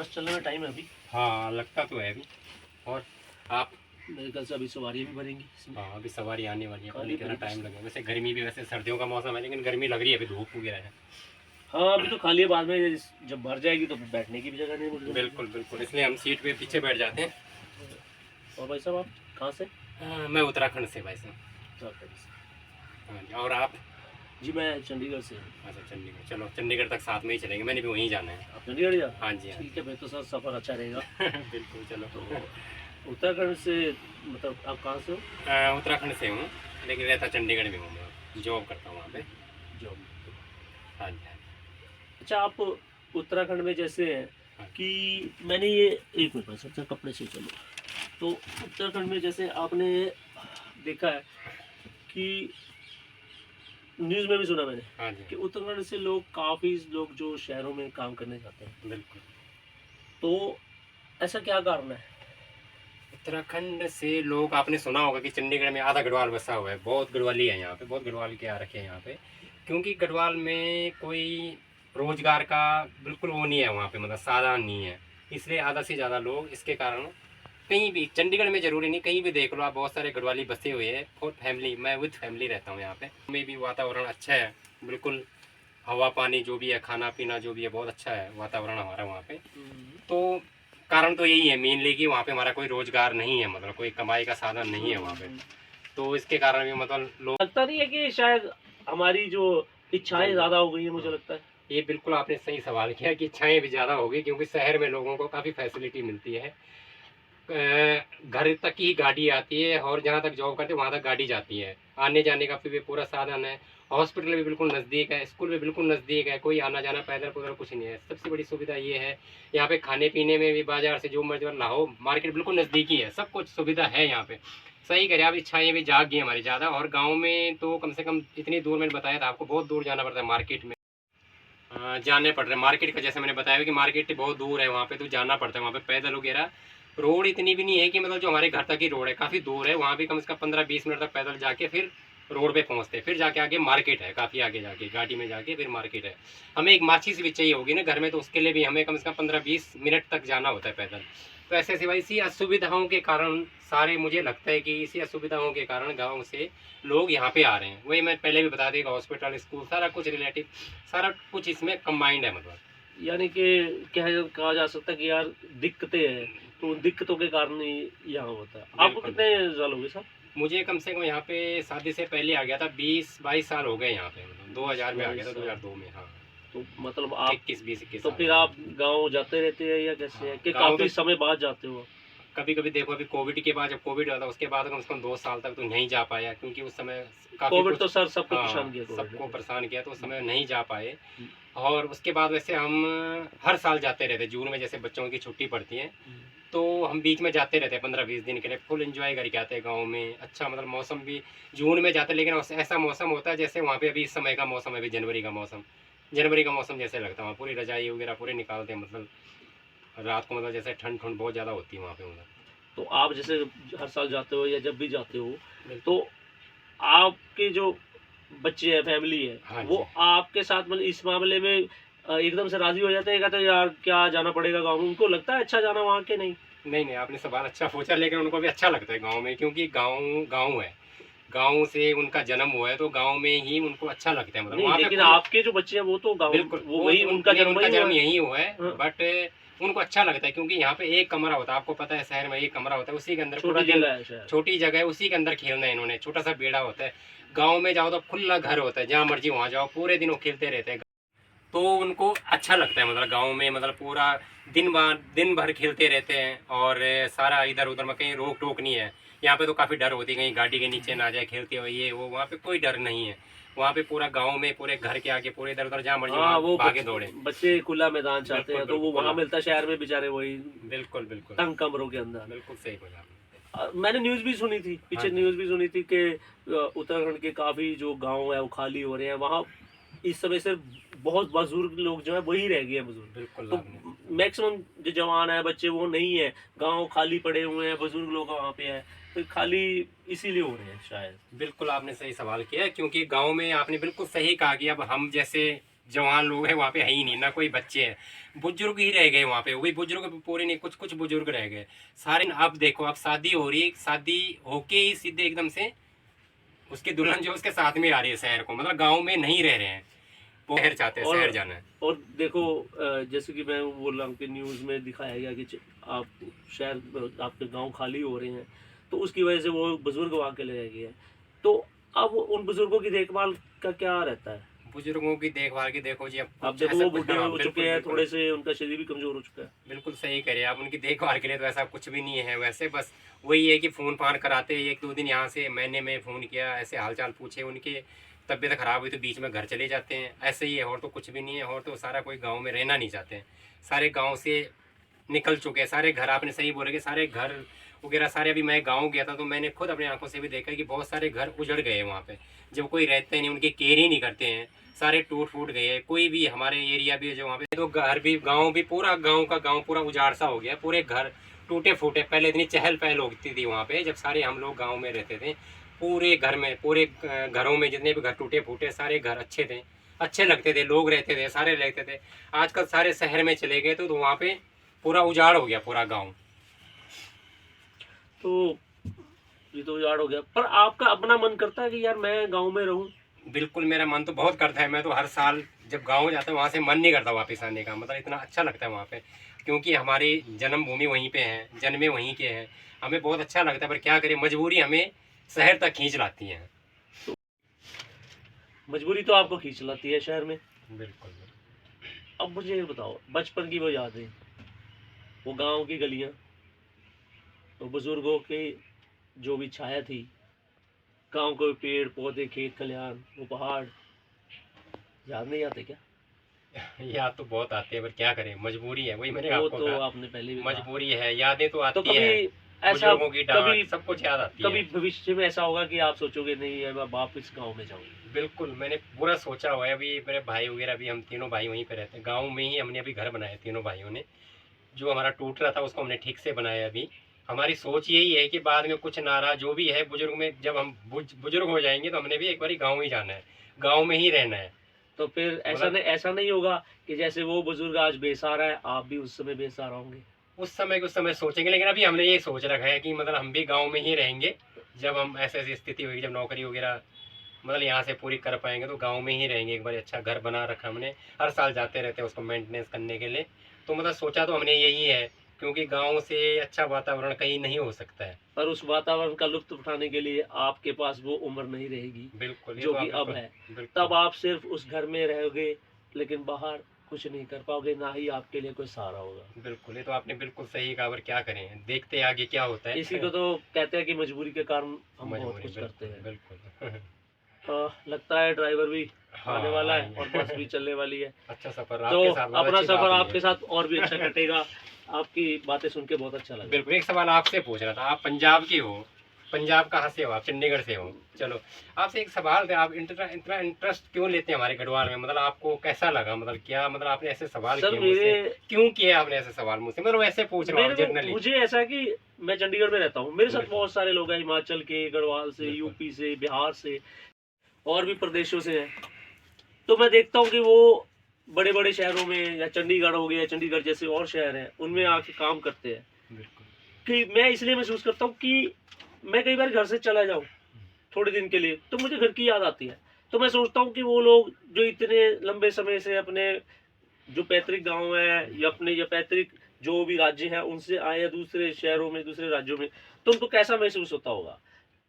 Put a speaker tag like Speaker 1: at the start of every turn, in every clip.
Speaker 1: बस चलने में टाइम है अभी।
Speaker 2: हाँ लगता तो है अभी। और आप?
Speaker 1: मेरे ख्याल से अभी सवारियाँ भी भरेंगी इसमें।
Speaker 2: हाँ अभी सवारी आने वाली है, पर
Speaker 1: खाली
Speaker 2: कितना
Speaker 1: पड़ी
Speaker 2: टाइम
Speaker 1: बस।
Speaker 2: लगेगा। वैसे गर्मी भी, वैसे सर्दियों का मौसम है लेकिन गर्मी लग रही है, अभी धूप वगैरह है।
Speaker 1: हाँ अभी तो खाली है, बाद में जब भर जाएगी तो बैठने की भी जगह नहीं मिलेगी।
Speaker 2: बिल्कुल बिल्कुल, इसलिए हम सीट पे पीछे बैठ जाते हैं।
Speaker 1: और भाई साहब आप कहाँ से?
Speaker 2: मैं उत्तराखंड से भाई साहब।
Speaker 1: उत्तराखंड से।
Speaker 2: हाँ जी। और आप?
Speaker 1: जी मैं चंडीगढ़ से हूँ।
Speaker 2: अच्छा चंडीगढ़, चलो चंडीगढ़ तक साथ में ही चलेंगे, मैंने भी वहीं जाना है।
Speaker 1: आप चंडीगढ़ जा?
Speaker 2: हाँ जी हाँ
Speaker 1: ठीक है, फिर तो सर सफ़र अच्छा रहेगा।
Speaker 2: बिल्कुल चलो।
Speaker 1: तो उत्तराखंड से मतलब आप कहाँ से हो?
Speaker 2: उत्तराखंड से हूँ लेकिन रहता चंडीगढ़ में हूँ, मैं जॉब करता हूँ वहाँ पे।
Speaker 1: जॉब।
Speaker 2: हाँ जी हाँ जी।
Speaker 1: अच्छा आप उत्तराखंड में जैसे हैं
Speaker 2: हाँ।
Speaker 1: कि मैंने ये एक मिनट बस, अच्छा कपड़े से चलो। तो उत्तराखंड में जैसे आपने देखा है कि न्यूज़ में भी सुना मैंने
Speaker 2: हाँ जी
Speaker 1: कि उत्तराखंड से लोग काफ़ी लोग जो शहरों में काम करने जाते हैं,
Speaker 2: बिल्कुल।
Speaker 1: तो ऐसा क्या कारण है?
Speaker 2: उत्तराखंड से लोग, आपने सुना होगा कि चंडीगढ़ में आधा गढ़वाल बसा हुआ है, बहुत गढ़वाली है यहाँ पे, बहुत गढ़वाल के आ रखे हैं यहाँ पे। क्योंकि गढ़वाल में कोई रोजगार का बिल्कुल वो नहीं है वहाँ पे, मतलब साधन नहीं है, इसलिए आधा से ज़्यादा लोग इसके कारण कहीं भी, चंडीगढ़ में ज़रूरी नहीं, कहीं भी देख लो आप, बहुत सारे गढ़वाली बसे हुए हैं। और फैमिली, मैं विद फैमिली रहता हूँ यहाँ पे, में भी वातावरण अच्छा है बिल्कुल। हवा पानी जो भी है, खाना पीना जो भी है, बहुत अच्छा है वातावरण हमारा वहाँ पे। तो कारण तो यही है मेनली कि वहाँ पे हमारा कोई रोजगार नहीं है, मतलब कोई कमाई का साधन नहीं है वहाँ पे। तो इसके कारण भी मतलब लोग,
Speaker 1: लगता नहीं है कि शायद हमारी जो इच्छाएं ज़्यादा हो गई हैं, मुझे लगता है।
Speaker 2: ये बिल्कुल आपने सही सवाल किया कि इच्छाएं भी ज़्यादा होगी, क्योंकि शहर में लोगों को काफ़ी फैसिलिटी मिलती है। घर तक ही गाड़ी आती है, और जहाँ तक जॉब करते हैं वहाँ तक गाड़ी जाती है, आने जाने का फिर भी पूरा साधन है। हॉस्पिटल भी बिल्कुल नज़दीक है, स्कूल भी बिल्कुल नज़दीक है, कोई आना जाना पैदल पैदल कुछ नहीं है। सबसे बड़ी सुविधा ये है यहाँ पे, खाने पीने में भी बाजार से जो मर्जी लाओ, मार्केट बिल्कुल नज़दीक ही है, सब कुछ सुविधा है यहाँ पे। सही करें, अब इच्छाएँ भी जाग गई हमारी ज़्यादा। और गाँव में तो कम से कम इतनी दूर, मैंने बताया था आपको, बहुत दूर जाना पड़ता है मार्केट में। जाने पड़ रहे हैं मार्केट का, जैसे मैंने बताया कि मार्केट बहुत दूर है वहाँ पे, तो जाना पड़ता है वहाँ पे पैदल वगैरह। रोड इतनी भी नहीं है कि मतलब जो हमारे घर तक ही रोड है, काफ़ी दूर है, वहाँ भी कम से कम 15-20 मिनट तक पैदल जाके फिर रोड पे पहुँचते हैं, फिर जाके आगे मार्केट है, काफ़ी आगे जाके गाड़ी में जाके फिर मार्केट है। हमें एक माचिस भी चाहिए होगी ना घर में, तो उसके लिए भी हमें कम से कम 15-20 मिनट तक जाना होता है पैदल। तो ऐसे सिवाय इसी असुविधाओं के कारण, सारे मुझे लगता है कि इसी असुविधाओं के कारण गाँव से लोग यहाँ पे आ रहे हैं। वही मैं पहले भी बता दें, हॉस्पिटल, स्कूल, सारा कुछ रिलेटिव, सारा कुछ इसमें कंबाइंड है मतलब।
Speaker 1: यानी कि कहा जा सकता है कि यार दिक्कतें हैं, तो उन दिक्कतों के कारण ही यहाँ होता है। आपको
Speaker 2: बिल्कुल।
Speaker 1: कितने साल हो गए सर?
Speaker 2: मुझे कम से कम यहाँ पे शादी से पहले आ गया था, 20-22 साल हो गए यहाँ पे, मतलब 2000 में आ गया था, 2002 में। हाँ
Speaker 1: तो मतलब आप
Speaker 2: 21
Speaker 1: तो
Speaker 2: साल
Speaker 1: फिर
Speaker 2: हो
Speaker 1: आप
Speaker 2: गए।
Speaker 1: गांव जाते रहते हैं या कैसे
Speaker 2: हाँ
Speaker 1: है कि
Speaker 2: गाँव
Speaker 1: काफी
Speaker 2: तो
Speaker 1: समय बाद जाते हो?
Speaker 2: कभी कभी देखो, अभी कोविड के बाद, जब कोविड हुआ था उसके बाद कम से कम 2 साल तक तो नहीं जा पाया, क्योंकि उस समय काफ़ी
Speaker 1: कोविड
Speaker 2: कुछ,
Speaker 1: तो सर सबको परेशान
Speaker 2: हाँ
Speaker 1: किया कोविड
Speaker 2: सबको
Speaker 1: ने।
Speaker 2: परेशान किया, तो उस समय नहीं जा पाए। और उसके बाद वैसे हम हर साल जाते रहते, जून में जैसे बच्चों की छुट्टी पड़ती है, तो हम बीच में जाते रहते हैं 15-20 दिन के लिए, फुल एंजॉय करके आते हैं गाँव में। अच्छा मतलब मौसम भी, जून में जाते हैं लेकिन ऐसा मौसम होता है जैसे वहाँ पे अभी इस समय का मौसम है, अभी जनवरी का मौसम जैसे लगता है वहाँ, पूरी रजाई वगैरह पूरे निकालते हैं, मतलब रात को मतलब जैसे ठंड ठंड बहुत ज़्यादा होती है वहाँ पे मतलब।
Speaker 1: तो आप जैसे हर साल जाते हो या जब भी जाते हो,
Speaker 2: बिल्कुल।
Speaker 1: तो आपके जो बच्चे हैं, फैमिली है,
Speaker 2: हाँ
Speaker 1: वो
Speaker 2: जी।
Speaker 1: आपके साथ मतलब इस मामले में एकदम से राजी हो जाते हैं, कहते हैं यार क्या जाना पड़ेगा गाँव में? उनको लगता है अच्छा जाना वहाँ के नहीं?
Speaker 2: नहीं नहीं, आपने सवाल अच्छा पूछा, लेकिन उनको भी अच्छा लगता है गाँव में, क्योंकि गाँव गाँव है, गाँव से उनका जन्म हुआ है, तो गाँव में ही उनको अच्छा लगता है, मतलब
Speaker 1: नहीं
Speaker 2: वहाँ पे
Speaker 1: लेकिन
Speaker 2: खुल।
Speaker 1: आपके जो बच्चे हैं वो तो गाँव,
Speaker 2: बिल्कुल,
Speaker 1: वो वही
Speaker 2: तो
Speaker 1: उनका
Speaker 2: नहीं,
Speaker 1: जन्म
Speaker 2: उनका
Speaker 1: वही हुआ
Speaker 2: जन्म
Speaker 1: है।
Speaker 2: यहीं हुआ है,
Speaker 1: हाँ,
Speaker 2: बट उनको अच्छा लगता है, क्योंकि यहाँ पे एक कमरा होता है, आपको पता है शहर में एक कमरा होता है, उसी के अंदर पूरा
Speaker 1: छोटी
Speaker 2: दिन,
Speaker 1: जगह है शायद।
Speaker 2: छोटी जगह है, उसी के अंदर खेलना है इन्होंने, छोटा सा बेड़ा होता है। गाँव में जाओ तो खुला घर होता है, जहाँ मर्जी वहाँ जाओ, पूरे दिन वो खेलते रहते हैं, तो उनको अच्छा लगता है, मतलब गाँव में मतलब पूरा दिन भर खेलते रहते हैं, और सारा इधर उधर में कहीं रोक टोक नहीं है। यहाँ पे तो काफ़ी डर होती है, कहीं गाड़ी के नीचे ना जाए खेलते हुए, ये वो, वहाँ पे कोई डर नहीं है। वहाँ पे पूरा गाँव में, पूरे घर के आगे पूरे इधर उधर जहाँ मर्जी
Speaker 1: हाँ
Speaker 2: वहाँ
Speaker 1: वो
Speaker 2: भागे दौड़े।
Speaker 1: बच्चे खुला मैदान चाहते
Speaker 2: बिल्कुल
Speaker 1: हैं, तो वो
Speaker 2: बिल्कुल
Speaker 1: वहाँ
Speaker 2: खुला।
Speaker 1: मिलता है शहर में बेचारे वही
Speaker 2: बिल्कुल बिल्कुल
Speaker 1: तंग कमरों के अंदर।
Speaker 2: बिल्कुल सही बोला आपने।
Speaker 1: मैंने न्यूज़ भी सुनी थी,
Speaker 2: हाँ
Speaker 1: पीछे
Speaker 2: जी।
Speaker 1: न्यूज़ भी सुनी थी कि उत्तराखंड के काफ़ी जो गांव है वो खाली हो रहे हैं, वहाँ इस समय से बहुत बुजुर्ग लोग जो है वही रह गए हैं बुजुर्ग।
Speaker 2: बिल्कुल
Speaker 1: तो
Speaker 2: आपने,
Speaker 1: मैक्सिमम जो जवान है बच्चे वो नहीं है, गांव खाली पड़े हुए हैं, बुजुर्ग लोग वहाँ पे है, तो खाली इसीलिए हो रहे हैं शायद।
Speaker 2: बिल्कुल आपने सही सवाल किया है, क्योंकि गांव में आपने बिल्कुल सही कहा कि अब हम जैसे जवान लोग हैं वहाँ पे है ही नहीं, ना कोई बच्चे हैं, बुजुर्ग ही रह गए वहाँ पे, वही बुजुर्ग पूरे नहीं, कुछ कुछ बुजुर्ग रह गए सारे। अब देखो, अब शादी हो रही है, शादी होके ही सीधे एकदम से उसकी दुल्हन जो उसके साथ में आ रही है शहर को, मतलब गाँव में नहीं रह रहे हैं, वो शहर चाहते हैं, शहर
Speaker 1: और
Speaker 2: जाना है।
Speaker 1: और देखो जैसे कि मैं बोल रहा हूँ कि न्यूज़ में दिखाया गया कि आप शहर आपके गांव खाली हो रहे हैं, तो उसकी वजह से वो बुजुर्ग वहाँ के ले गए हैं। तो अब उन बुजुर्गों की देखभाल का क्या रहता है?
Speaker 2: बुजुर्गों की देखभाल की देखो जी, अब
Speaker 1: अब
Speaker 2: कुछ
Speaker 1: देखो
Speaker 2: ऐसा
Speaker 1: वो
Speaker 2: कुछ,
Speaker 1: बुढ़े
Speaker 2: हाँ
Speaker 1: हो चुके
Speaker 2: बिल्कुल
Speaker 1: हैं,
Speaker 2: बिल्कुल,
Speaker 1: थोड़े से उनका शरीर भी कमजोर हो चुका है।
Speaker 2: बिल्कुल सही कह रहे हैं आप। उनकी देखभाल के लिए तो ऐसा कुछ भी नहीं है वैसे, बस वही है कि फ़ोन फान कराते हैं, एक दो दिन यहाँ से महीने में फ़ोन किया, ऐसे हाल चाल पूछे, उनके तबीयत ख़राब हुई तो बीच में घर चले जाते हैं, ऐसे ही है, और तो कुछ भी नहीं है। और तो सारा कोई गाँव में रहना नहीं चाहते हैं, सारे गाँव से निकल चुके हैं सारे घर। आपने सही बोला कि सारे घर वगैरह सारे, अभी मैं गांव गया था तो मैंने खुद अपनी आंखों से भी देखा कि बहुत सारे घर उजड़ गए हैं वहाँ पे, जब कोई रहते नहीं, उनकी केयर ही नहीं करते हैं, सारे टूट फूट गए हैं। कोई भी हमारे एरिया भी है जो वहाँ पे, तो घर भी, गांव भी पूरा, गांव का गांव पूरा उजाड़ सा हो गया, पूरे घर टूटे फूटे। पहले इतनी चहल पहल होती थी वहाँ पे जब सारे हम लोग गाँव में रहते थे, पूरे घर में, पूरे घरों में जितने भी घर टूटे फूटे, सारे घर अच्छे थे, अच्छे लगते थे, लोग रहते थे, सारे रहते थे। आजकल सारे शहर में चले गए तो वहाँ पे पूरा उजाड़ हो गया पूरा गांव।
Speaker 1: तो ये तो उजाड़ हो गया, पर आपका अपना मन करता है कि यार मैं गाँव में रहूँ?
Speaker 2: बिल्कुल, मेरा मन तो बहुत करता है, मैं तो हर साल जब गांव जाता हूँ वहाँ से मन नहीं करता वापस आने का, मतलब इतना अच्छा लगता है वहाँ पे, क्योंकि हमारी जन्मभूमि वहीं पे है, जन्मे वहीं के हैं, हमें बहुत अच्छा लगता है। पर क्या करें, मजबूरी हमें शहर तक खींच लाती है।
Speaker 1: मजबूरी तो आपको खींच लाती है शहर में।
Speaker 2: बिल्कुल।
Speaker 1: अब मुझे ये बताओ, बचपन की वो यादें, वो गांव की गलियां, वो बुजुर्गों की जो भी छाया थी, गांव के पेड़ पौधे, खेत खलिहान, वो पहाड़, याद नहीं आते क्या?
Speaker 2: याद तो बहुत आती है, पर क्या करें, मजबूरी है, वही मैंने
Speaker 1: वो
Speaker 2: आपको
Speaker 1: तो
Speaker 2: कहा,
Speaker 1: आपने पहले भी कहा।
Speaker 2: मजबूरी है, यादें तो
Speaker 1: तो
Speaker 2: आती
Speaker 1: कभी
Speaker 2: है,
Speaker 1: ऐसा,
Speaker 2: बुजुर्गों की
Speaker 1: कभी
Speaker 2: डांट सब कुछ याद आती
Speaker 1: कभी
Speaker 2: है।
Speaker 1: भविष्य में ऐसा होगा कि आप सोचोगे नहीं है मैं वापस गांव में जाऊंगी?
Speaker 2: बिल्कुल, मैंने पूरा सोचा हुआ है। अभी मेरे भाई वगैरह भी, हम तीनों भाई वहीं पे रहते हैं, गाँव में ही हमने अभी घर बनाया तीनों भाइयों ने, जो हमारा टूट रहा था उसको हमने ठीक से बनाया अभी। हमारी सोच यही है कि बाद में कुछ नारा जो भी है बुजुर्ग में, जब हम बुजुर्ग हो जाएंगे तो हमने भी एक बार गाँव ही जाना है, गाँव में ही रहना है।
Speaker 1: तो फिर
Speaker 2: मतलब
Speaker 1: ऐसा नहीं होगा कि जैसे वो बुजुर्ग आज बेसहारा है, आप भी उस समय बेसहारा होंगे?
Speaker 2: उस समय सोचेंगे, लेकिन अभी हमने ये सोच रखा है कि मतलब हम भी गाँव में ही रहेंगे। जब हम ऐसी ऐसी स्थिति होगी, जब नौकरी वगैरह मतलब यहाँ से पूरी कर पाएंगे तो गाँव में ही रहेंगे। एक बार अच्छा घर बना रखा हमने, हर साल जाते रहते हैं उसको मेंटेनेंस करने के लिए। तो मतलब सोचा तो हमने यही है, क्योंकि गाँव से अच्छा वातावरण कहीं नहीं हो सकता है।
Speaker 1: पर उस वातावरण का लुत्फ उठाने के लिए आपके पास वो उम्र नहीं रहेगी
Speaker 2: बिल्कुल, ये
Speaker 1: जो
Speaker 2: तो
Speaker 1: कि
Speaker 2: आप
Speaker 1: अब
Speaker 2: बिल्कुल,
Speaker 1: है।
Speaker 2: बिल्कुल,
Speaker 1: तब आप सिर्फ उस घर में रहोगे, लेकिन बाहर कुछ नहीं कर पाओगे, ना ही आपके लिए कोई सहारा होगा।
Speaker 2: बिल्कुल, ये तो आपने बिल्कुल सही कहा। पर क्या करें, देखते आगे क्या होता
Speaker 1: इसी
Speaker 2: है।
Speaker 1: को तो कहते हैं कि मजबूरी के कारण हम बहुत
Speaker 2: मजबूरी,
Speaker 1: कुछ करते
Speaker 2: बिल्कुल
Speaker 1: हैं।
Speaker 2: बिल्कुल।
Speaker 1: लगता है ड्राइवर भी आने
Speaker 2: हाँ
Speaker 1: वाला है और बस भी
Speaker 2: आएंगे।
Speaker 1: चलने वाली है।
Speaker 2: अच्छा सफर
Speaker 1: तो
Speaker 2: आपके साथ, बहुत
Speaker 1: अपना
Speaker 2: अच्छी
Speaker 1: सफर
Speaker 2: बात हुई
Speaker 1: आपके
Speaker 2: है।
Speaker 1: साथ और भी अच्छा कटेगा। आपकी बातें सुन के बहुत अच्छा लगा।
Speaker 2: बिल्कुल, एक सवाल आपसे पूछ रहा था, आप पंजाब की हो, पंजाब कहाँ से हो आप? चंडीगढ़ से हो। चलो, आपसे एक सवाल था, आप इतना इंटरेस्ट क्यों लेते हैं हमारे गढ़वाल में, मतलब आपको कैसा लगा, मतलब क्या, मतलब आपने ऐसे सवाल
Speaker 1: सर
Speaker 2: किए
Speaker 1: मेरे
Speaker 2: मुझसे, क्यों किए आपने ऐसे सवाल मुझसे, मतलब वैसे पूछ रहा हूँ
Speaker 1: मेरे
Speaker 2: आप
Speaker 1: को
Speaker 2: जनरली।
Speaker 1: मुझे ऐसा है कि मैं चंडीगढ़ में रहता हूँ, मेरे साथ
Speaker 2: बिल्कुल
Speaker 1: बहुत सारे लोग हैं, हिमाचल के, गढ़वाल से,
Speaker 2: बिल्कुल
Speaker 1: यूपी से, बिहार से, और भी प्रदेशों से हैं। तो मैं देखता हूँ कि वो बड़े बड़े शहरों में, या चंडीगढ़ हो गया, चंडीगढ़ जैसे और शहर हैं, उनमें आके काम करते हैं।
Speaker 2: बिल्कुल
Speaker 1: कि मैं इसलिए महसूस करता हूँ कि मैं कई बार घर से चला जाऊँ थोड़े दिन के लिए, तो मुझे घर की याद आती है। तो मैं सोचता हूँ कि वो लोग जो इतने लंबे समय से अपने जो पैतृक गांव है, या पैतृक जो भी राज्य है, उनसे आए हैं दूसरे शहरों में, दूसरे राज्यों में, तो उनको कैसा महसूस होता होगा।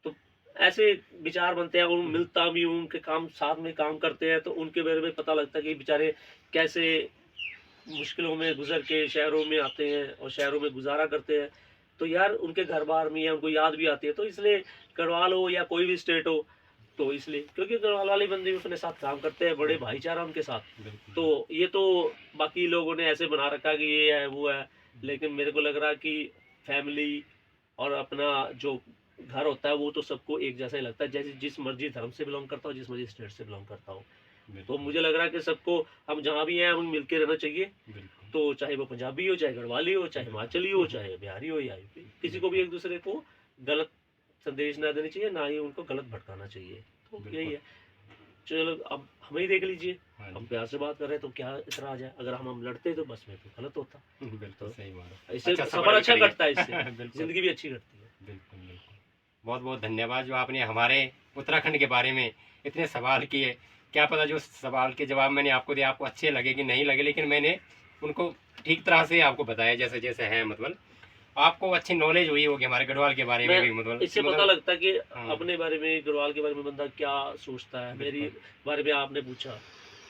Speaker 1: तो ऐसे विचार बनते हैं, उन मिलता भी हूँ, उनके काम साथ में काम करते हैं, तो उनके बारे में पता लगता है कि बेचारे कैसे मुश्किलों में गुजर के शहरों में आते हैं और शहरों में गुजारा करते हैं। तो यार उनके घर बार में, या उनको याद भी आती है। तो इसलिए गढ़वाल हो या कोई भी स्टेट हो, तो इसलिए क्योंकि गढ़वाल वाले बंदे भी अपने साथ काम करते हैं, बड़े भाईचारा उनके साथ।
Speaker 2: बिल्कुल।
Speaker 1: तो ये तो बाकी लोगों ने ऐसे बना रखा कि ये है वो है, लेकिन मेरे को लग रहा है कि फैमिली और अपना जो घर होता है वो तो सबको एक जैसा ही लगता है, जैसे जिस मर्जी धर्म से बिलोंग करता हो, जिस मर्जी स्टेट से बिलोंग करता हो। तो मुझे लग रहा है कि सबको, हम जहाँ भी हैं, हम मिल के रहना चाहिए।
Speaker 2: बिल्कुल
Speaker 1: तो चाहे वो पंजाबी हो, चाहे गढ़वाली हो, चाहे हिमाचली हो, चाहे बिहारी हो, या यूपी, किसी को भी एक दूसरे को गलत संदेश ना देना चाहिए, ना ही उनको गलत भटकाना चाहिए। तो यही
Speaker 2: बिल्कुल।
Speaker 1: है। चलो अब हमें ही देख लीजिए,
Speaker 2: हाँ
Speaker 1: हम
Speaker 2: जी,
Speaker 1: प्यार से बात कर रहे हैं तो क्या इतना आ जाए, अगर हम लड़ते तो बस में तो गलत होता।
Speaker 2: बिल्कुल सही बात।
Speaker 1: इससे
Speaker 2: अच्छा,
Speaker 1: सफर
Speaker 2: सफ़र भी
Speaker 1: अच्छा
Speaker 2: करिए।
Speaker 1: कटता है, इससे
Speaker 2: बिल्कुल,
Speaker 1: जिंदगी भी अच्छी कटती है।
Speaker 2: बिल्कुल, बिल्कुल। बहुत बहुत धन्यवाद जो आपने हमारे उत्तराखंड के बारे में इतने सवाल किए। क्या पता जो सवाल के जवाब मैंने आपको दिए आपको अच्छे लगे कि नहीं लगे, लेकिन मैंने उनको ठीक तरह से आपको बताया जैसे जैसे है, मतलब आपको अच्छी नॉलेज हुई होगी हमारे गढ़वाल के बारे में
Speaker 1: मैं
Speaker 2: भी, मतलब
Speaker 1: इससे पता
Speaker 2: मतलब
Speaker 1: लगता है कि
Speaker 2: हाँ,
Speaker 1: अपने बारे में, गढ़वाल के बारे में बंदा क्या सोचता है, मेरी
Speaker 2: बिल्कुल,
Speaker 1: बारे में आपने पूछा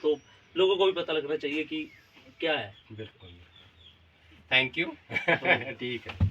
Speaker 1: तो लोगों को भी पता लगना चाहिए कि क्या है।
Speaker 2: बिल्कुल। Thank you.
Speaker 1: तो
Speaker 2: ठीक है।